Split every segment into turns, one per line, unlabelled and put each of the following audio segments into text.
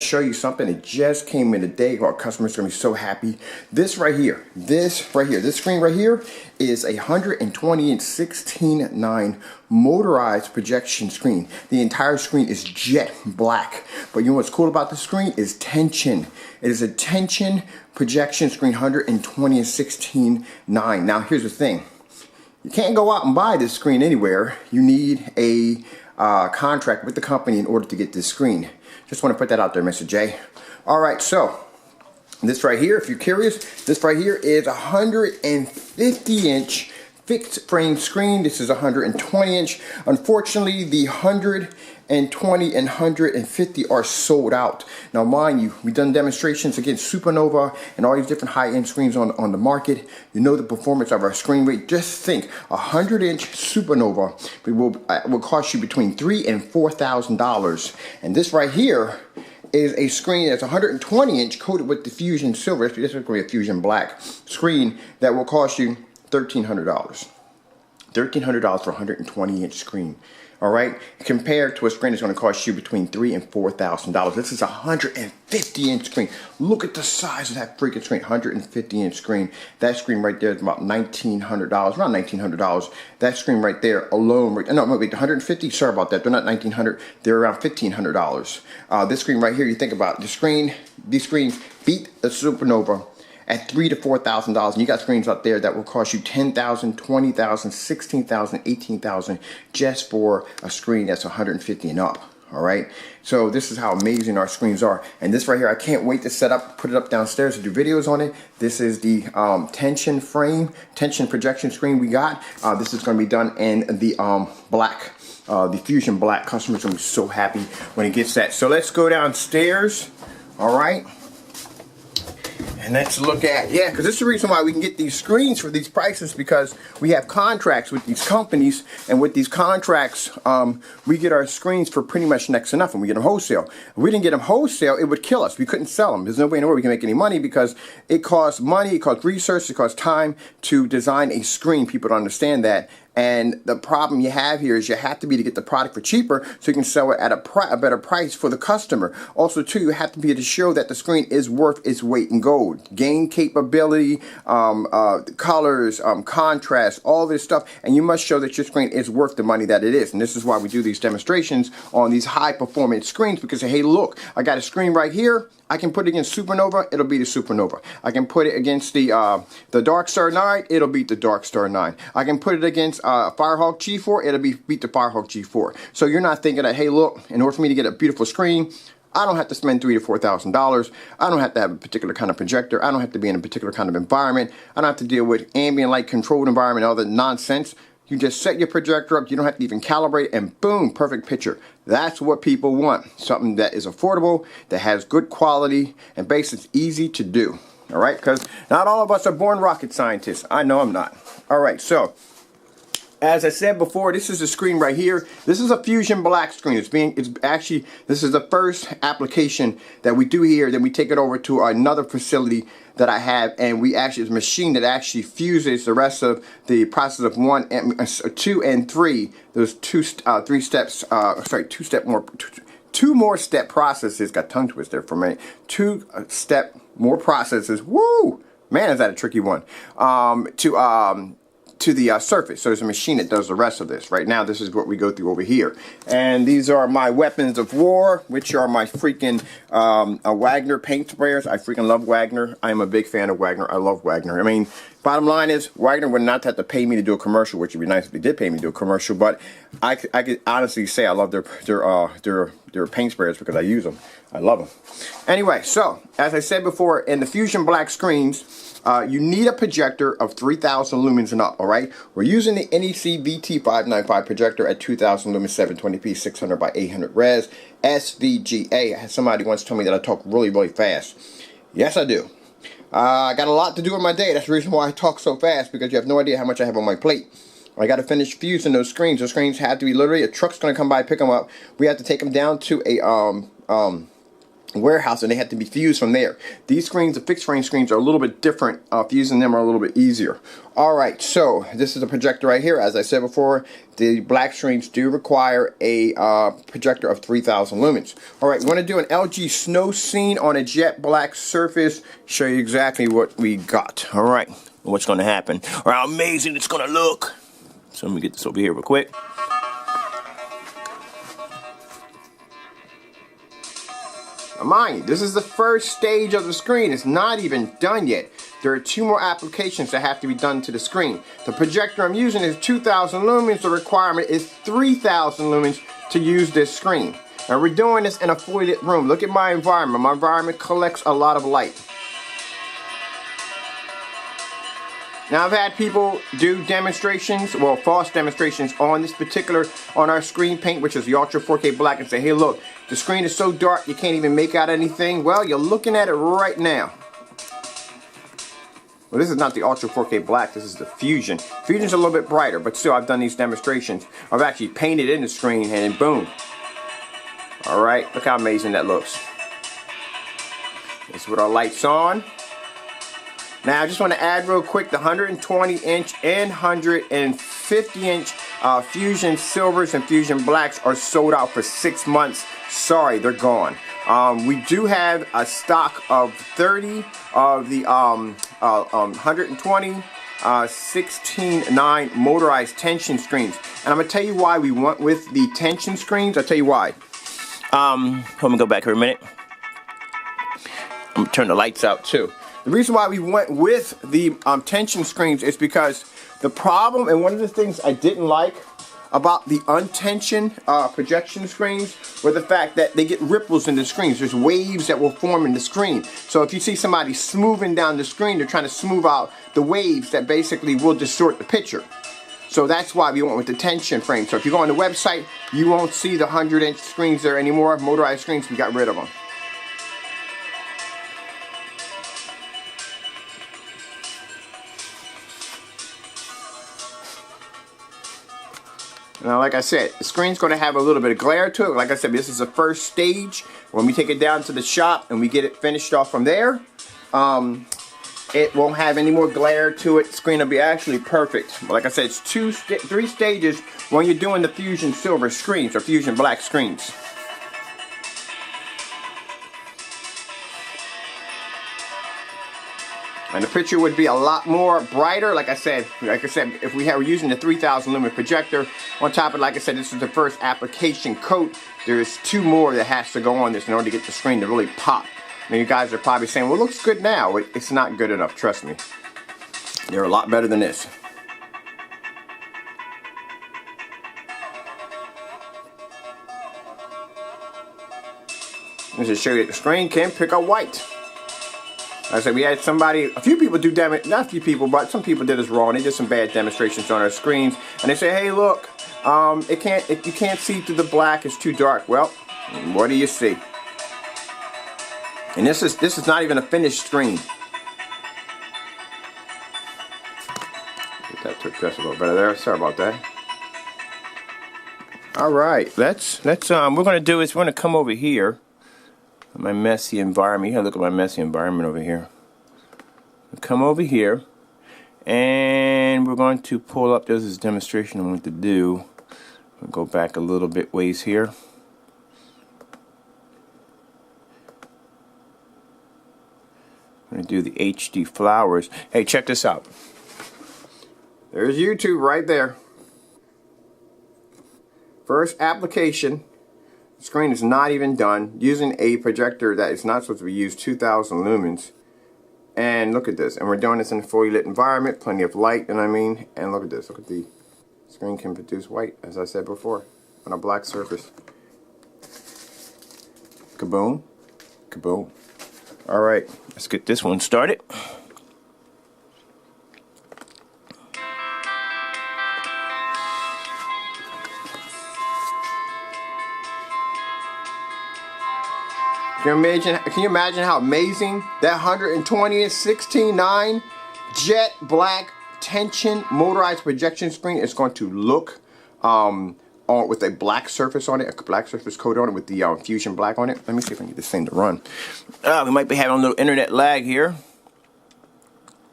show you something. It just came in today. Our customers are going to be so happy. This screen right here is a 120-inch 16:9 motorized projection screen. The entire screen is jet black. But you know what's cool about the screen is tension. It is a tension projection screen, 120 and 16:9. Now here's the thing. You can't go out and buy this screen anywhere. You need a contract with the company in order to get this screen. Just want to put that out there, Mr. J. All right, so this right here, if you're curious, this right here is a 150-inch fixed frame screen. This is a 120-inch. Unfortunately, the 120 and 150 are sold out. Now, mind you, we've done demonstrations against Supernova and all these different high-end screens on the market. You know the performance of our screen rate. Just think, a 100-inch Supernova will cost you between $3,000 and $4,000. And this right here is a screen that's 120-inch coated with the Fusion Silver. This is going to be a Fusion Black screen that will cost you $1,300. $1,300 for a 120-inch screen. All right, compared to a screen that's going to cost you between $3,000 and $4,000. This is a 150-inch screen. Look at the size of that freaking screen. 150-inch screen. That screen right there is about $1,900, around $1,900. That screen right there alone. No, wait, 150. Sorry about that. They're not $1,900. They're around $1,500. This screen right here. You think about it, these screens beat the Supernova at $3,000 to $4,000, and you got screens out there that will cost you $10,000, $20,000, $16,000, $18,000 just for a screen that's 150 and up. All right, so this is how amazing our screens are. And this right here, I can't wait to set up, put it up downstairs to do videos on it. This is the tension projection screen we got. This is going to be done in the black. The Fusion Black. Customers are going to be so happy when it gets that. So let's go downstairs. All right. And let's look at, because this is the reason why we can get these screens for these prices, because we have contracts with these companies, and with these contracts, we get our screens for pretty much next to nothing. We get them wholesale. If we didn't get them wholesale, it would kill us. We couldn't sell them. There's no way in the world we can make any money, because it costs money, it costs research, it costs time to design a screen. People don't understand that. And the problem you have here is you have to be to get the product for cheaper so you can sell it at a better price for the customer. Also, too, you have to be able to show that the screen is worth its weight in gold. Gain capability, colors, contrast, all this stuff. And you must show that your screen is worth the money that it is. And this is why we do these demonstrations on these high-performance screens, because, hey, look, I got a screen right here. I can put it against Supernova, it'll be the Supernova. I can put it against the Dark Star 9, it'll beat the Dark Star 9. I can put it against Firehawk G4, it'll beat the Firehawk G4. So you're not thinking that, hey, look, in order for me to get a beautiful screen, I don't have to spend $3,000 to $4,000. I don't have to have a particular kind of projector. I don't have to be in a particular kind of environment. I don't have to deal with ambient light controlled environment and all that nonsense. You just set your projector up, you don't have to even calibrate, and boom, perfect picture. That's what people want. Something that is affordable, that has good quality, and basically it's easy to do. All right, because not all of us are born rocket scientists. I know I'm not. All right, so as I said before, this is the screen right here. This is a Fusion Black screen. This is the first application that we do here. Then we take it over to another facility that I have, and it's a machine that actually fuses the rest of the process of 1, 2, and 3. Those two more step processes. Got tongue twist there for a minute. 2 step more processes. Woo! Man, is that a tricky one. To the surface. So there's a machine that does the rest of this. Right now, this is what we go through over here. And these are my weapons of war, which are my freaking Wagner paint sprayers. I freaking love Wagner. I am a big fan of Wagner. I love Wagner. I mean, bottom line is, Wagner would not have to pay me to do a commercial, which would be nice if they did pay me to do a commercial, but I could honestly say I love their paint sprayers because I use them. I love them. Anyway, so, as I said before, in the Fusion Black screens, you need a projector of 3,000 lumens and up, all right? We're using the NEC VT595 projector at 2,000 lumens, 720p, 600 by 800 res, SVGA. Somebody once told me that I talk really, really fast. Yes, I do. I got a lot to do in my day. That's the reason why I talk so fast, because you have no idea how much I have on my plate. I got to finish fusing those screens. Those screens have to be literally, a truck's going to come by, pick them up. We have to take them down to a warehouse, and they had to be fused from there. These screens, the fixed frame screens, are a little bit different. Fusing them are a little bit easier. Alright, so this is a projector right here. As I said before, the black screens do require a projector of 3,000 lumens. Alright, we're going to do an LG snow scene on a jet black surface. Show you exactly what we got. Alright, what's going to happen, or how amazing it's going to look. So let me get this over here real quick. Now mind you, this is the first stage of the screen. It's not even done yet. There are 2 more applications that have to be done to the screen. The projector I'm using is 2,000 lumens. The requirement is 3,000 lumens to use this screen. Now we're doing this in a fully lit room. Look at my environment. My environment collects a lot of light. Now I've had people do demonstrations, well, false demonstrations on this particular, on our screen paint, which is the Ultra 4K Black, and say, hey look, the screen is so dark you can't even make out anything. Well, you're looking at it right now. Well, this is not the Ultra 4K Black, this is the Fusion. Fusion's a little bit brighter, but still I've done these demonstrations. I've actually painted in the screen and then boom. Alright, look how amazing that looks. This is with our lights on. Now I just want to add real quick, the 120 inch and 150 inch Fusion Silvers and Fusion Blacks are sold out for 6 months. Sorry, they're gone. We do have a stock of 30 of the 120 16:9 motorized tension screens. And I'm going to tell you why we went with the tension screens. I'll tell you why. Let me go back here a minute. I'm going to turn the lights out too. The reason why we went with the tension screens is because the problem, and one of the things I didn't like about the untensioned projection screens, were the fact that they get ripples in the screens. There's waves that will form in the screen. So if you see somebody smoothing down the screen, they're trying to smooth out the waves that basically will distort the picture. So that's why we went with the tension frame. So if you go on the website, you won't see the 100-inch screens there anymore. Motorized screens, we got rid of them. Now, like I said, the screen's going to have a little bit of glare to it. Like I said, this is the first stage. When we take it down to the shop and we get it finished off from there, it won't have any more glare to it. The screen will be actually perfect. But like I said, it's 3 stages when you're doing the Fusion Silver screens or Fusion Black screens. And the picture would be a lot more brighter. Like I said, if we were using the 3,000 lumen projector on top of it, like I said, this is the first application coat. There's 2 more that has to go on this in order to get the screen to really pop. Now you guys are probably saying, well, it looks good now. It's not good enough, trust me. They're a lot better than this. This is to show you that the screen can pick up white. Like I said, we had a few people do not a few people, but some people did this wrong. They did some bad demonstrations on our screens, and they say, hey look, you can't see through the black, it's too dark. Well, what do you see? And this is not even a finished screen. That took just a little better there. Sorry about that. All right, let's we're gonna do is we're gonna come over here. My messy environment. Here, look at my messy environment over here. Come over here, and we're going to pull up. There's this demonstration I want to do. I'll go back a little bit ways here. I'm going to do the HD flowers. Hey, check this out. There's YouTube right there. First application. The screen is not even done. Using a projector that is not supposed to be used, 2,000 lumens. And look at this. And we're doing this in a fully lit environment, plenty of light, and and look at this. Look at the screen can produce white, as I said before, on a black surface. Kaboom. Kaboom. Alright, let's get this one started. Can you imagine how amazing that 120 and 16:9 jet black tension motorized projection screen is going to look on with a black surface on it, a black surface coat on it with the Fusion Black on it. Let me see if I can get this thing to run. We might be having a little internet lag here.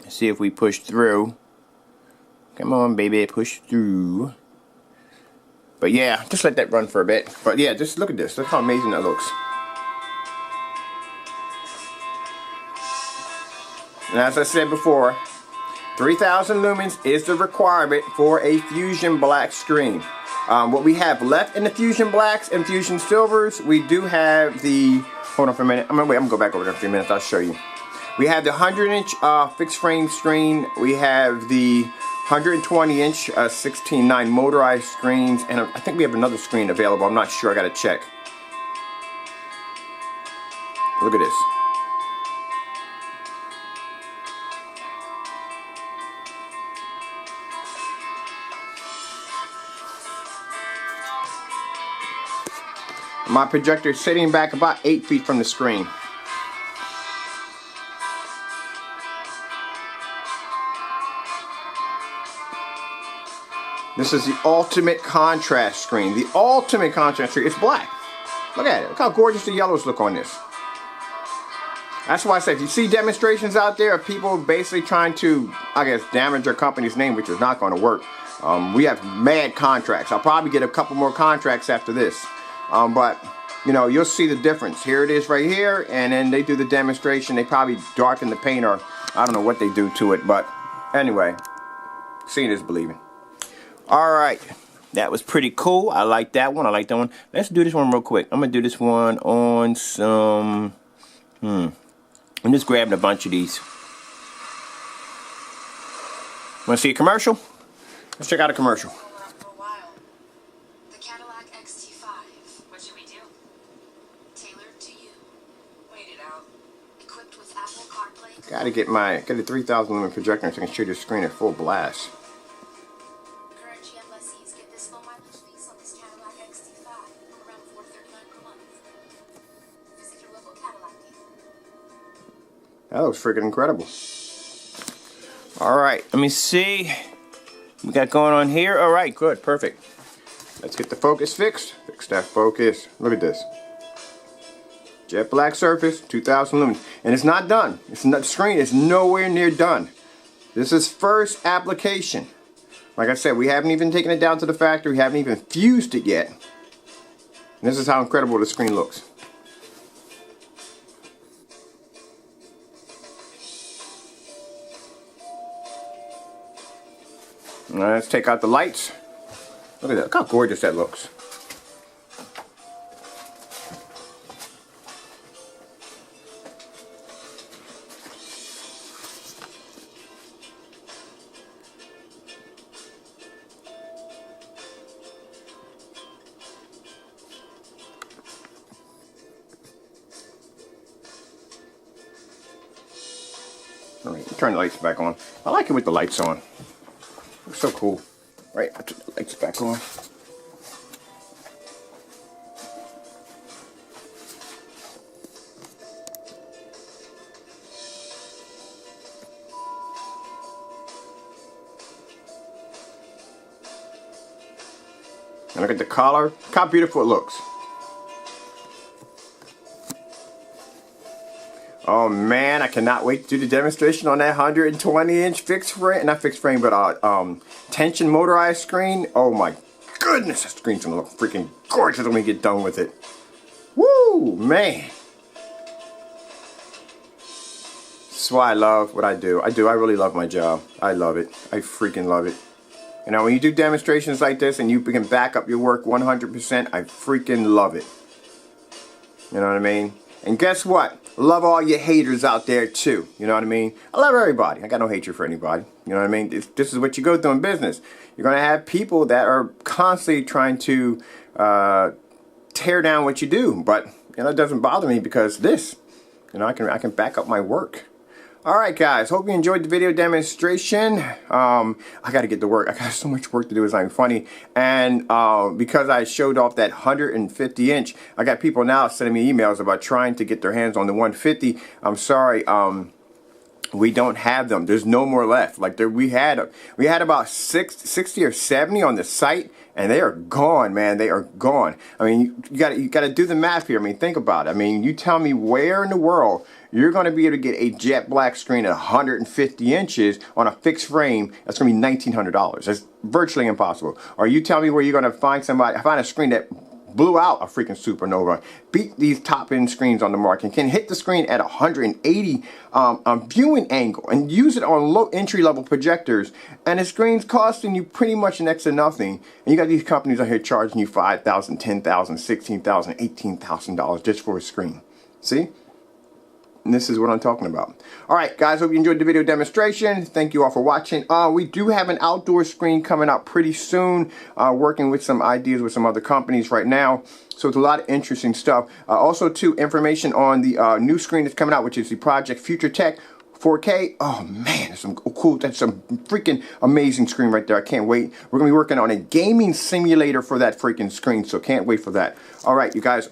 Let's see if we push through. Come on, baby, push through. But yeah, just let that run for a bit. But yeah, just look at this. Look how amazing that looks. And as I said before, 3000 lumens is the requirement for a Fusion Black screen. What we have left in the Fusion Blacks and Fusion Silvers, we do have the, hold on for a minute, I'm gonna go back over there in a few minutes, I'll show you. We have the 100-inch fixed frame screen, we have the 120-inch 16:9 motorized screens, and I think we have another screen available, I'm not sure, I gotta check. Look at this. My projector is sitting back about 8 feet from the screen. This is the ultimate contrast screen. The ultimate contrast screen. It's black. Look at it. Look how gorgeous the yellows look on this. That's why I say if you see demonstrations out there of people basically trying to, I guess, damage their company's name, which is not going to work. We have mad contracts. I'll probably get a couple more contracts after this. But, you know, you'll see the difference. Here it is right here, and then they do the demonstration. They probably darken the paint, or I don't know what they do to it. But anyway, seeing is believing. Alright, that was pretty cool. I like that one. I like that one. Let's do this one real quick. I'm going to do this one on some... I'm just grabbing a bunch of these. Want to see a commercial? Let's check out a commercial. Gotta get a 3000 lumen projector so I can shoot this screen at full blast.
Current GM lessees get this low mileage lease on this Cadillac XT5 for around $439 per month. Visit your local Cadillac dealer.
That looks freaking incredible. Alright, let me see. We got going on here. Alright, good, perfect. Let's get the focus fixed. Fix that focus. Look at this. Jet black surface, 2000 lumens, and it's not done. It's not, the screen is nowhere near done. This is first application. Like I said, we haven't even taken it down to the factory. We haven't even fused it yet. And this is how incredible the screen looks. All right, let's take out the lights. Look at that. Look how gorgeous that looks. Alright, turn the lights back on. I like it with the lights on. Looks so cool. Right, I turn the lights back on. And look at the collar. Look how beautiful it looks. Oh man, I cannot wait to do the demonstration on that 120-inch fixed frame, not fixed frame, but tension motorized screen. Oh my goodness, that screen's gonna look freaking gorgeous when we get done with it. Woo, man. This is why I love what I do. I really love my job. I love it. I freaking love it. You know, when you do demonstrations like this and you can back up your work 100%, I freaking love it. You know what I mean? And guess what? Love all you haters out there too. You know what I mean? I love everybody. I got no hatred for anybody. You know what I mean? This is what you go through in business. You're going to have people that are constantly trying to tear down what you do. But, you know, it doesn't bother me because this, you know, I can back up my work. Alright guys, hope you enjoyed the video demonstration. I gotta get to work. I got so much work to do, it's not even funny. And because I showed off that 150-inch, I got people now sending me emails about trying to get their hands on the 150. I'm sorry, We don't have them. There's no more left. Like we had about 60 or 70 on the site, and they are gone, man. They are gone. I mean, you got to do the math here. I mean, think about it. I mean, you tell me where in the world you're going to be able to get a jet black screen at 150 inches on a fixed frame that's going to be $1,900. That's virtually impossible. Or you tell me where you're going to find a screen that blew out a freaking supernova, beat these top-end screens on the market, can hit the screen at 180 viewing angle, and use it on low entry-level projectors, and the screen's costing you pretty much next to nothing. And you got these companies out here charging you $5,000, $10,000, $16,000, $18,000 just for a screen. See? And this is what I'm talking about. Alright guys, hope you enjoyed the video demonstration. Thank you all for watching. We do have an outdoor screen coming out pretty soon. Working with some ideas with some other companies right now. So it's a lot of interesting stuff. Also too, information on the new screen that's coming out, which is the Project Future Tech 4K. Oh man, that's some freaking amazing screen right there. I can't wait. We're gonna be working on a gaming simulator for that freaking screen, so can't wait for that. Alright you guys.